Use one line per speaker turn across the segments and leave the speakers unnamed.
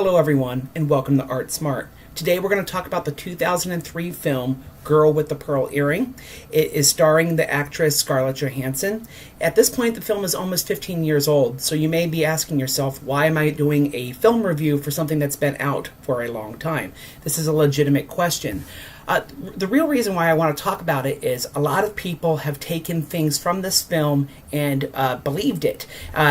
Hello everyone, and welcome to Art Smart. Today we're going to talk about the 2003 film Girl with the Pearl Earring. It is starring the actress Scarlett Johansson. At this point, the film is almost 15 years old, so you may be asking yourself, why am I doing a film review for something that's been out for a long time? This is a legitimate question. The real reason why I want to talk about it is a lot of people have taken things from this film and believed it,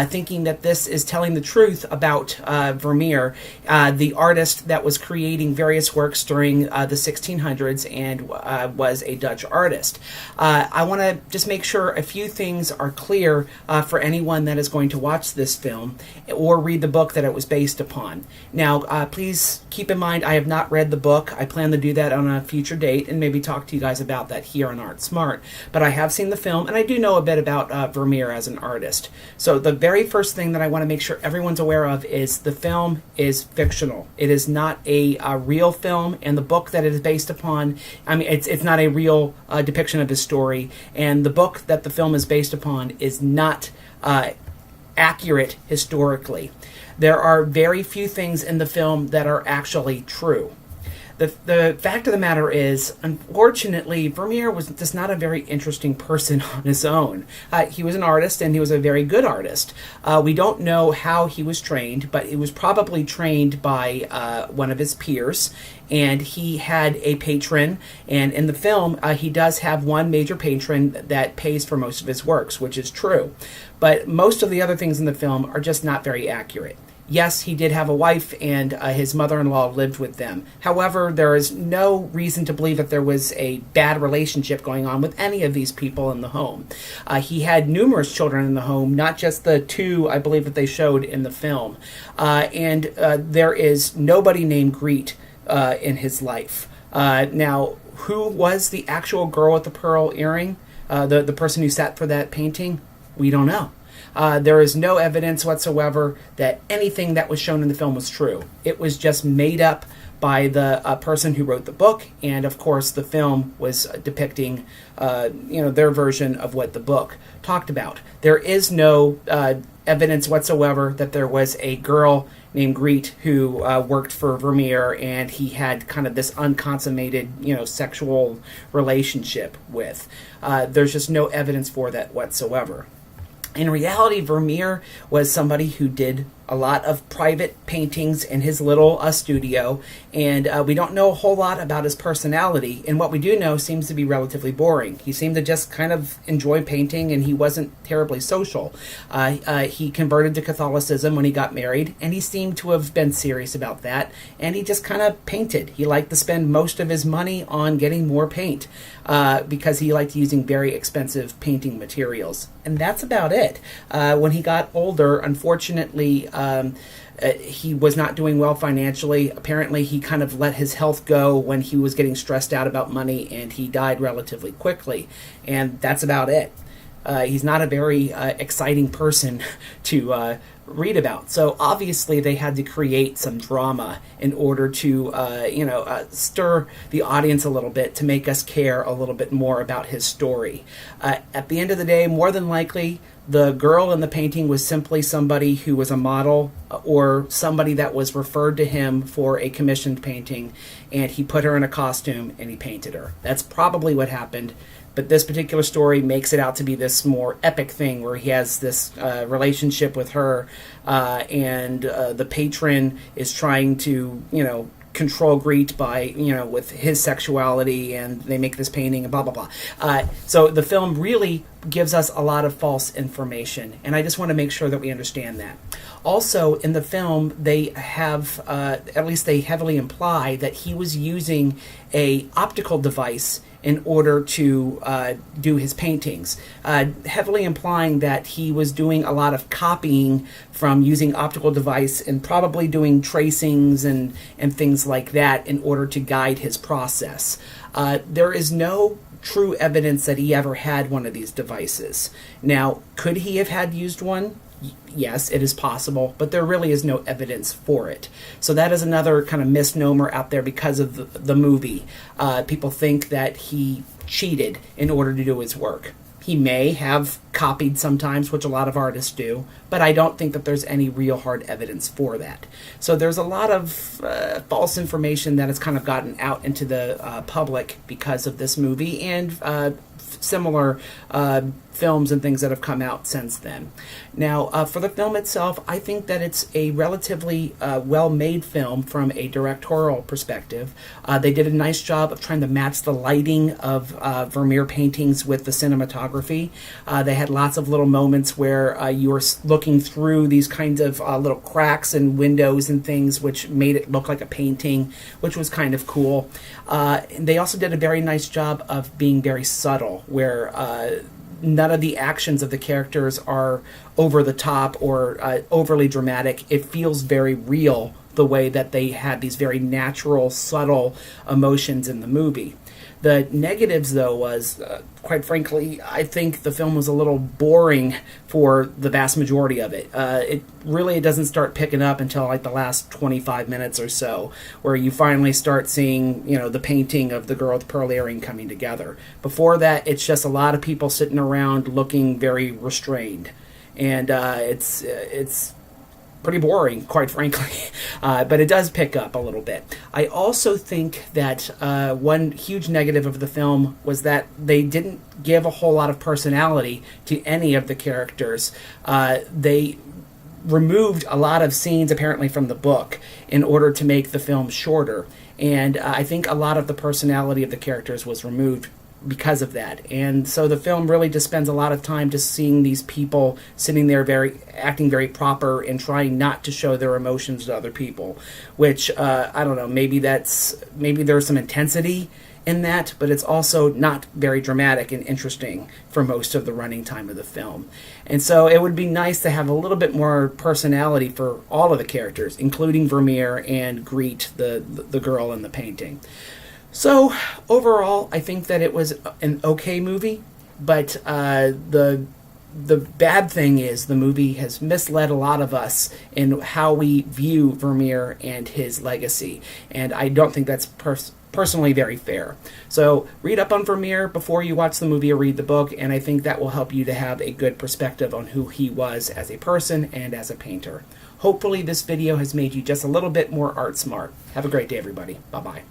thinking that this is telling the truth about Vermeer, the artist that was creating various works during the 1600s and was a Dutch artist. I want to just make sure a few things are clear for anyone that is going to watch this film or read the book that it was based upon. Now, please keep in mind, I have not read the book. I plan to do that on a future date and maybe talk to you guys about that here on Art Smart. But I have seen the film, and I do know a bit about Vermeer as an artist. So the very first thing that I want to make sure everyone's aware of is the film is fictional. It is not a real film, and the book that it is based upon, I mean, it's not a real depiction of his story, and the book that the film is based upon is not accurate historically. There are very few things in the film that are actually true. The fact of the matter is, unfortunately, Vermeer was just not a very interesting person on his own. He was an artist, and he was a very good artist. We don't know how he was trained, but he was probably trained by one of his peers, and he had a patron, and in the film, he does have one major patron that pays for most of his works, which is true. But most of the other things in the film are just not very accurate. Yes, he did have a wife, and his mother-in-law lived with them. However, there is no reason to believe that there was a bad relationship going on with any of these people in the home. He had numerous children in the home, not just the two, I believe, that they showed in the film. And there is nobody named Greet in his life. Now, who was the actual girl with the pearl earring? The person who sat for that painting? We don't know. There is no evidence whatsoever that anything that was shown in the film was true. It was just made up by the person who wrote the book, and of course the film was depicting their version of what the book talked about. There is no evidence whatsoever that there was a girl named Greet who worked for Vermeer, and he had kind of this unconsummated, sexual relationship with. There's just no evidence for that whatsoever. In reality, Vermeer was somebody who did a lot of private paintings in his little studio, and we don't know a whole lot about his personality, and what we do know seems to be relatively boring. He seemed to just kind of enjoy painting, and he wasn't terribly social. He converted to Catholicism when he got married, and he seemed to have been serious about that, and he just kind of painted. He liked to spend most of his money on getting more paint because he liked using very expensive painting materials, and that's about it. When he got older, unfortunately, he was not doing well financially. Apparently, he kind of let his health go when he was getting stressed out about money, and he died relatively quickly. And that's about it. He's not a very exciting person to read about. So obviously, they had to create some drama in order to, stir the audience a little bit to make us care a little bit more about his story. At the end of the day, more than likely, the girl in the painting was simply somebody who was a model or somebody that was referred to him for a commissioned painting, and he put her in a costume and he painted her. That's probably what happened, but this particular story makes it out to be this more epic thing where he has this relationship with her, and the patron is trying to, control Greet by, with his sexuality, and they make this painting and blah, blah, blah. So the film really gives us a lot of false information, and I just want to make sure that we understand that. Also, in the film, they have, at least they heavily imply, that he was using a optical device in order to do his paintings, heavily implying that he was doing a lot of copying from using optical device and probably doing tracings and things like that in order to guide his process. There is no true evidence that he ever had one of these devices. Now, could he have had used one? Yes, it is possible, but there really is no evidence for it. So that is another kind of misnomer out there because of the movie. People think that he cheated in order to do his work. He may have copied sometimes, which a lot of artists do, but I don't think that there's any real hard evidence for that. So there's a lot of false information that has kind of gotten out into the public because of this movie and similar films and things that have come out since then. Now, for the film itself, I think that it's a relatively well-made film from a directorial perspective. They did a nice job of trying to match the lighting of Vermeer paintings with the cinematography. They had lots of little moments where you were looking through these kinds of little cracks and windows and things, which made it look like a painting, which was kind of cool. They also did a very nice job of being very subtle, where none of the actions of the characters are over the top or overly dramatic. It feels very real, the way that they had these very natural, subtle emotions in the movie. The negatives, though, was, quite frankly, I think the film was a little boring for the vast majority of it. It really doesn't start picking up until like the last 25 minutes or so, where you finally start seeing, the painting of the girl with the pearl earring coming together. Before that, it's just a lot of people sitting around looking very restrained. And it's pretty boring, quite frankly, but it does pick up a little bit. I also think that one huge negative of the film was that they didn't give a whole lot of personality to any of the characters. They removed a lot of scenes, apparently, from the book in order to make the film shorter, and I think a lot of the personality of the characters was removed because of that. And so the film really just spends a lot of time just seeing these people sitting there acting very proper and trying not to show their emotions to other people, which I don't know, maybe there's some intensity in that, but it's also not very dramatic and interesting for most of the running time of the film. And so it would be nice to have a little bit more personality for all of the characters, including Vermeer and Greet, the girl in the painting. So, overall, I think that it was an okay movie, but the bad thing is the movie has misled a lot of us in how we view Vermeer and his legacy, and I don't think that's personally very fair. So, read up on Vermeer before you watch the movie or read the book, and I think that will help you to have a good perspective on who he was as a person and as a painter. Hopefully this video has made you just a little bit more art smart. Have a great day, everybody. Bye-bye.